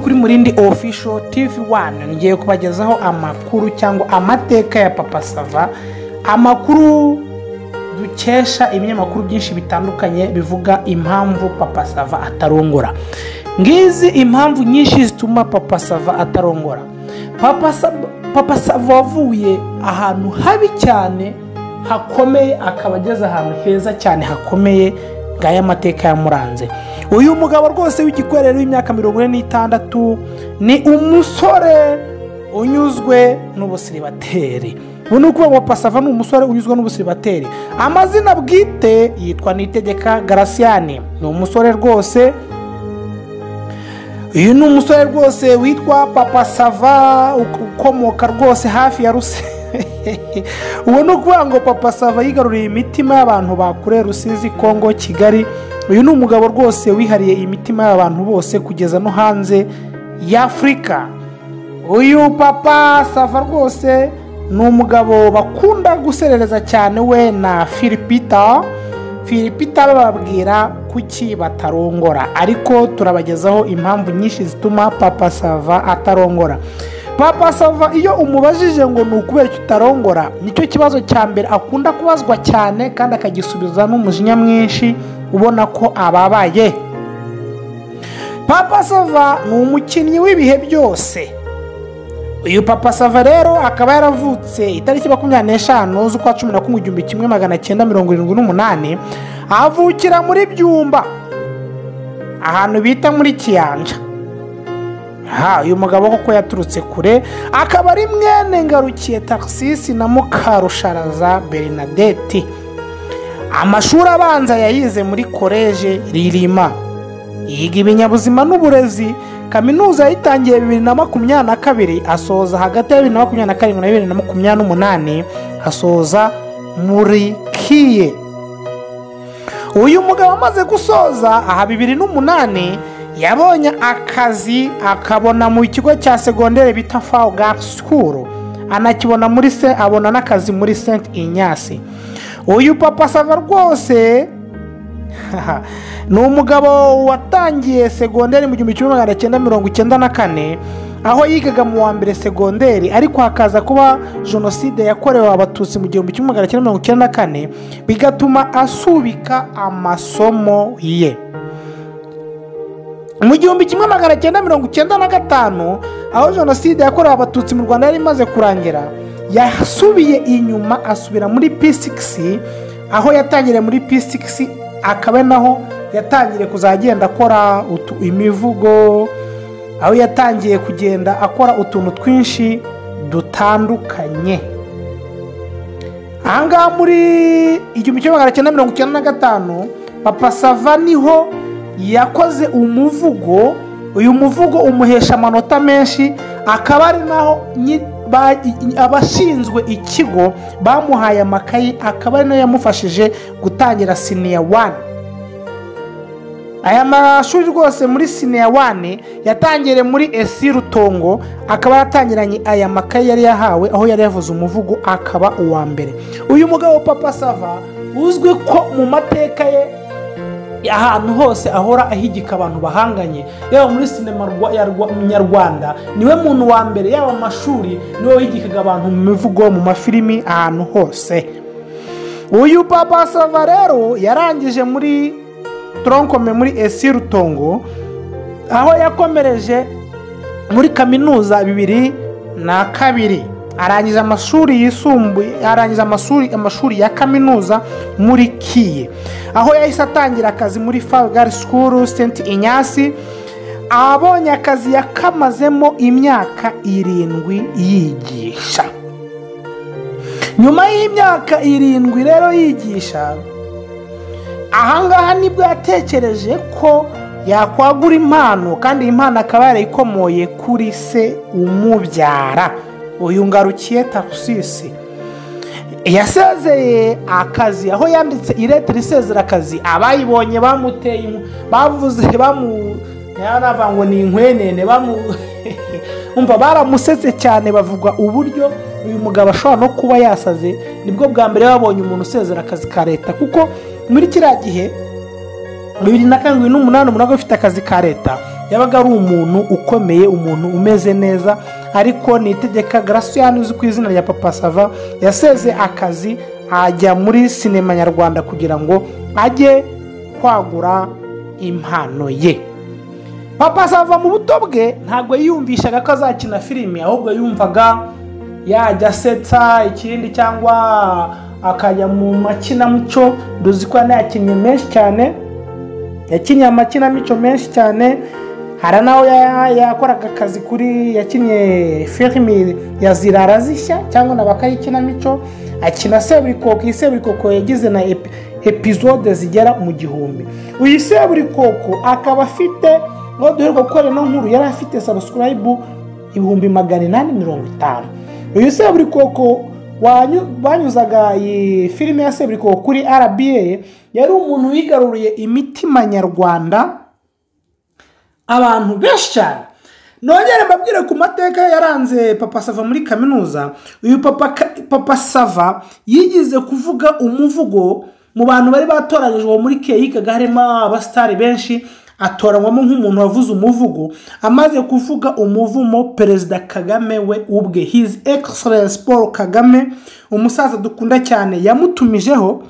kuri Murindi Official TV1 ngiye kubagezaho amakuru cyangwa amateka ya Papa Sava, amakuru dukesha ibinyamakuru byinshi bitandukanye bivuga impamvu Papa Sava atarongora. Ngizi impamvu nyinshi zituma Papa Sava atarongora. Papa Sava wavuye ahantu habi cyane hakomeye akaba ageze ahantu heza cyane hakomeye, ngaya amateka yamuranze. Uyu mugabo rwose w'igikwerero w'imyaka 46 ni umusore unyuzwe n'ubusiribateri. Unuko Papa Sava ni umusore unyuzwe n'ubusiribateri. Amazina bwite yitwa Nitegeka Graciane. Ni umusore rwose, uyu ni umusore rwose witwa Papa Sava ukomoka rwose hafi ya Rusizi. Uwo nukuvuga ngo Papa Sava yigaruriye imitima y'abantu bakure Rusizi, Kongo, Kigali. Uyu ni umugabo rwose wihariye imitima y'abantu bose kugeza no hanze ya Afrika. Uyu Papa Sava rwose ni umugabo bakunda guserereza cyane we na Philipita bababwira kuki batarongora, ariko turabagezaho impamvu nyinshi zituma Papa Sava atarongora. Papa Sava iyo umubajije ngo ni ukubera utarongora, nicyo kibazo cya mbere akunda kubazwa cyane kandi akagisubiza n'umujinya mwinshi ubona ko ababaye. Papa Sava ni umukinnyi w'ibihe byose. Uyu Papa Sava rero akaba yaravutse itariki 25 z'ukwa 11/1978, avukira muri Byumba ahantu bita muri Kiyanja. Uyu mugabo koko yaturutse kure, akaba ari mwene Ngarukiye Taxisi na Mukarusharaza Bernadette. Amashuri abanza yayize muri College Ririma, yiga ibinyabuzima n'uburezi. Kaminuza yitangiye 2022, asoza hagati ya 2027 na 2028, asoza muri Kiye. Uyu mugabo amaze gusoza aha 2008 yabonye akazi, akabona mu kigo cya segondere bita Faugar School, anakibona muri abona n'akazi muri Saint Ignace. Uyu Papa Sava rwose ni umugabo watangiye segonderi mu 1994, aho yigaga mu wa mbere segonderi, ariko hakaza kuba jenoside yakorewe abatutsi mu 1994, bigatuma asubika amasomo ye. Mu 1995, aho jenoside yakorewe abatutsi mu Rwanda yari imaze kurangira, yasubiye inyuma asubira muri P6, aho yatangiriye muri P6 akaba naho yatangiriye kuzagenda akora imivugo, aho yatangiye kugenda akora utuntu twinshi dutandukanye. Ahangaha muri 1995 Papa Sava niho yakoze umuvugo. Uyu muvugo umuhesha amanota menshi, akaba ari naho abashinzwe ikigo bamuhaye amakayi, akaba ari nayo yamufashije gutangira Senior 1. Aya mashuri rwose muri Senior 1 yatangiriye muri ESI Rutongo, akaba yatangiranye aya makayi yari yahawe, aho yari yavuze umuvugo akaba uwa mbere. Uyu mugabo Papa Sava uzwi ko mu mateka ye ahantu hose ahora ahigika abantu bahanganye, yaba muri sinema nyarwanda niwe muntu wa mbere, yaba amashuri niwe wahigikaga abantu mu mivugo, mu mafilimi, ahantu hose. Uyu Papa Sava rero yarangije muri tronkome muri ESI Rutongo, aho yakomereje muri kaminuza 2002, arangiza amashuri yisumbuye, arangiza amashuri ya kaminuza muri Kiye, aho yahise atangira akazi muri Faugar School Saint Ignace. Abonye akazi yakamazemo imyaka 7 yigisha. Nyuma y'imyaka 7 rero yigisha, ahangaha nibwo yatekereje ko yakwagura impano, kandi impano akaba yarayikomoye kuri se umubyara, uyu Ngarukiye Taxisi. Yasezeye akazi, aho yanditse iretire isezera akazi. Abayibonye bamuteye bavuze yaravango ni inkwenene umva baramusetse cyane, bavuga uburyo uyu mugabo ashobora no kuba yasaze. Nibwo bwa mbere babonye umuntu usezera akazi ka leta, kuko muri kiriya gihe 2007 n'umunani umuntu ufite akazi ka leta yabaga ari umuntu ukomeye, umuntu umeze neza. Ariko Niyitegeka Gratien uzwi ku izina rya Papa Sava yaseze akazi ajya muri sinema nyarwanda kugira ngo ajye kwagura impano ye. Papa Sava mu buto bwe ntabwo yiyumvishaga ko azakina filimi, ahubwo yumvaga yajya asetsa ikindi cyangwa akajya mu makinamico. Duzi ko yakinnye menshi cyane, yakinnye amakinamico menshi cyane. Hari naho yakoraga akazi kuri yakinnye filimi ya Zirara Zishya cyangwa n'abakayikinamico, akina Seburikoko. Seburikoko yagize na episode zigera mu 1000. Uyu Seburikoko akaba afite ngo duheruka gukora no nkuru, yari afite subscribe 850. Uyu Seburikoko banyuzaga iyi filime ya Seburikoko kuri RBA, yari umuntu wigaruriye imitima nyarwanda, abantu benshi cyane. Nongere mbabwire ku mateka yaranze Papa Sava muri kaminuza. Uyu Papa Sava yigize kuvuga umuvugo mu bantu bari batoranyijwe muri KIK, harimo abastari benshi, atoranywamo nk'umuntu wavuze umuvugo. Amaze kuvuga umuvumo, Perezida Kagame we ubwe, His Excellency Paul Kagame, umusaza dukunda cyane, yamutumijeho,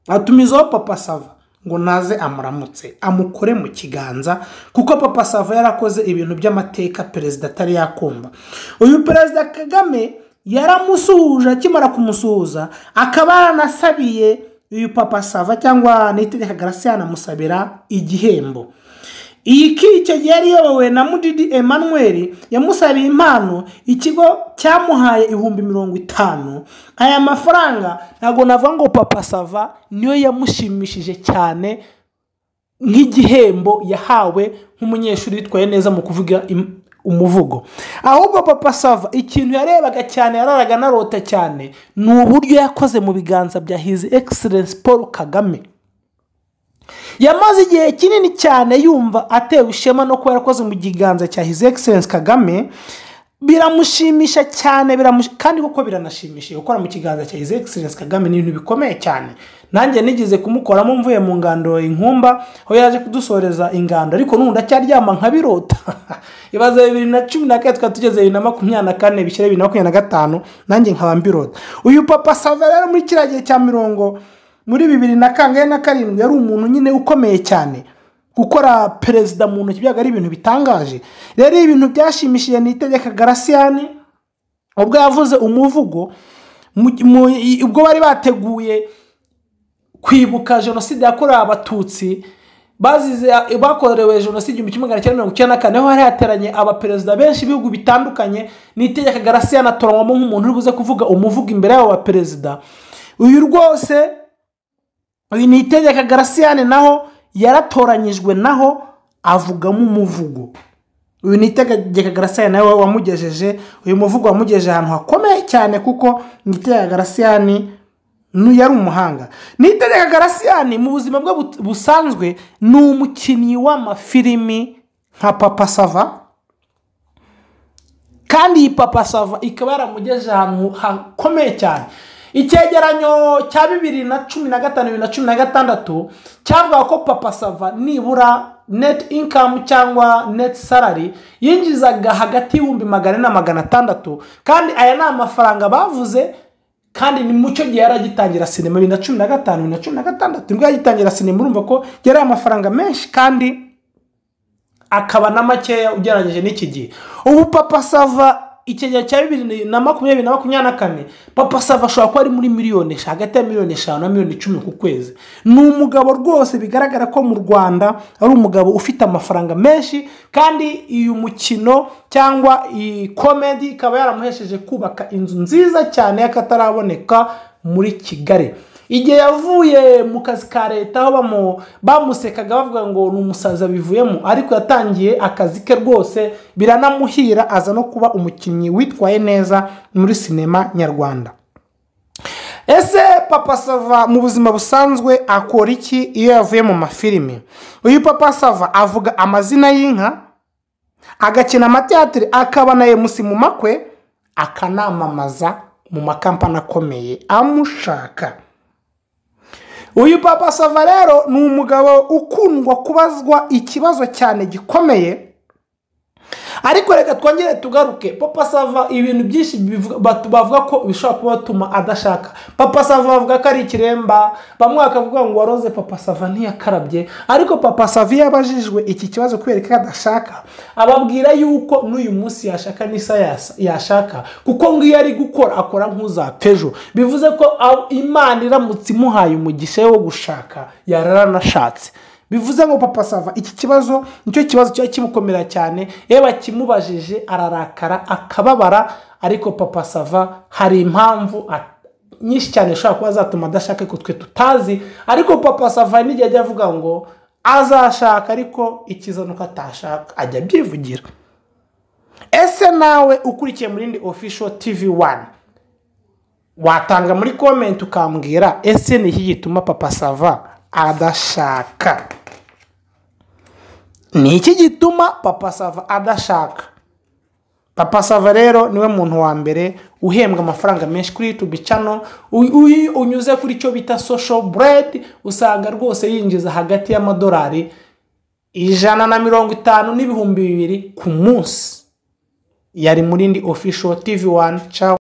atumizaho Papa Sava ngo naze amuramutse, amukore mu kiganza, kuko Papa Sava yarakoze ibintu by'amateka perezida atari yakumva. Uyu Perezida Kagame yaramusuhuje, akimara kumusuhuza akaba yaranasabiye uyu Papa Sava cyangwa Niyitegeka Gratien amusabira igihembo. Iyi icyo gihe yari yobowe na Mudidi Emmanuel, yamusabiye impano, ikigo cyamuhaye 50,000. Aya mafaranga ntago navuga ngo Papa Sava niyo yamushimishije cyane nk'igihembo yahawe nk'umunyeshuri witwaye neza mu kuvuga umuvugo, ahubwo Papa Sava ikintu yarebaga cyane, yararaga narota cyane, ni uburyo yakoze mu biganza bya His Excellency Paul Kagame. Yamaze igihe kinini cyane yumva atewe ishema no kuba yarakoze mu kiganza cya His Excellency Kagame, biramushimisha cyane, kandi koko biranashimishije gukora mu kiganza cya His Excellency Kagame. Ni ibintu bikomeye cyane. Nanjye nigize kumukoramo mvuye mu ngando Inkumba, aho yaje kudusoreza ingando, ariko n'ubu ndacyaryama nkabirota. Ibaze 2014 tugeze 2024 bishyire 2025, nanjye nkaba mbirota. Uyu Papa Sava rero muri kiragiye cya mirongo muri 2007 yari umuntu nyine ukomeye cyane, gukora perezida mu ntoki byaga ari ibintu bitangaje. Rero ibintu byashimishije Niyitegeka Gratien ubwo yavuze umuvugo, ubwo bari bateguye kwibuka jenoside yakorewe Abatutsi bakorewe jenoside 1994, aho hari hateranye abaperezida benshi ibihugu bitandukanye. Niyitegeka Gratien atoranywamo nk'umuntu uri buze kuvuga umuvugo imbere y'abo baperezida. Uyu rwose uyu Niyitegeka Gratien naho yaratoranyijwe, naho avugamo umuvugo. Uyu Niyitegeka Gratien nawe wamugejeje, uyu muvugo wamugejeje ahantu hakomeye cyane, kuko Niyitegeka Gratien yari umuhanga. Niyitegeka Gratien mu buzima bwe busanzwe ni umukinnyi w'amafilimi nka Papa Sava, kandi iyi Papa Sava ikaba yaramugejeje ahantu hakomeye cyane. Icyegeranyo cya 2015-2016 cyavuga ko Papa Sava nibura net income cyangwa net salary yinjizaga hagati y'400 na 600, kandi aya ni amafaranga bavuze. Kandi ni mucyo gihe yaragitangira sinema 2015-2016 nibwo yagitangira sinema. Urumva ko yari amafaranga menshi kandi akaba na makeya ugereranyije n'iki gihe. Ubu Papa Sava ikigeranyo cya 2020-2024 Papa Sava ashobora kuba ari muri miliyoni hagati ya 5 na 10 ku kwezi. Ni umugabo rwose bigaragara ko mu Rwanda ari umugabo ufite amafaranga menshi, kandi uyu mukino cyangwa iyi comedy ikaba yaramuhesheje kubaka inzu nziza cyane y'akataraboneka muri Kigali. Igihe yavuye mu kazi ka leta aho bamusekaga bavuga ngo ni umusaza bivuyemo, ariko yatangiye akazi ke rwose biranamuhira, aza no kuba umukinnyi witwaye neza muri sinema nyarwanda. Ese Papa Sava mu buzima busanzwe akora iki iyo yavuye mu mafilimi? Uyu Papa Sava avuga amazina y'inka, agakina amateateri, akaba na MC mu makwe, akanamamaza mu makampani akomeye amushaka. uyu Papa Sava rero ni umugabo ukundwa kubazwa ikibazo cyane gikomeye, ariko reka twongere tugaruke. Papa Sava ibintu byinshi bavuga ko bishobora kuba batuma adashaka. Papa Sava bavuga ko ari ikiremba, bamwe bakavuga ngo waroze Papa Sava ntiyakarabye, ariko Papa Sava yabajijwe iki kibazo kubera ko adashaka, ababwira yuko n'uyu munsi yashaka n'isa yashaka, kuko ngo iyo ari gukora akora nk'uzapejo. Bivuze ko Imana iramutse imuhaye umugisha wo gushaka yararanashatse. Bivuze ngo Papa Sava iki kibazo nicyo kibazo cyo kimukomera cyane, yeba kimubajije ararakara akababara, ariko Papa Sava hari impamvu nyinshi cyane ushobora kuba zatuma adashaka ko twe tutazi, ariko Papa Sava nijya ajya avuga ngo azashaka, ariko ikizanuka atashaka ajya byivugira. Ese nawe ukurikiye muri ndi official TV1 watanga muri comment ukambwira ese ni iki gituma Papa Sava adashaka? Ni iki gituma Papa Sava adashaka? Papa Sava rero niwe muntu wa mbere uhembwa amafaranga menshi kuri YouTube channel. Unyuze kuri cyo bita social bread usanga rwose yinjiza hagati y'amadolari 150 n'ibihumbi 200 ku munsi. Yari muri ndi official TV1. Ciao.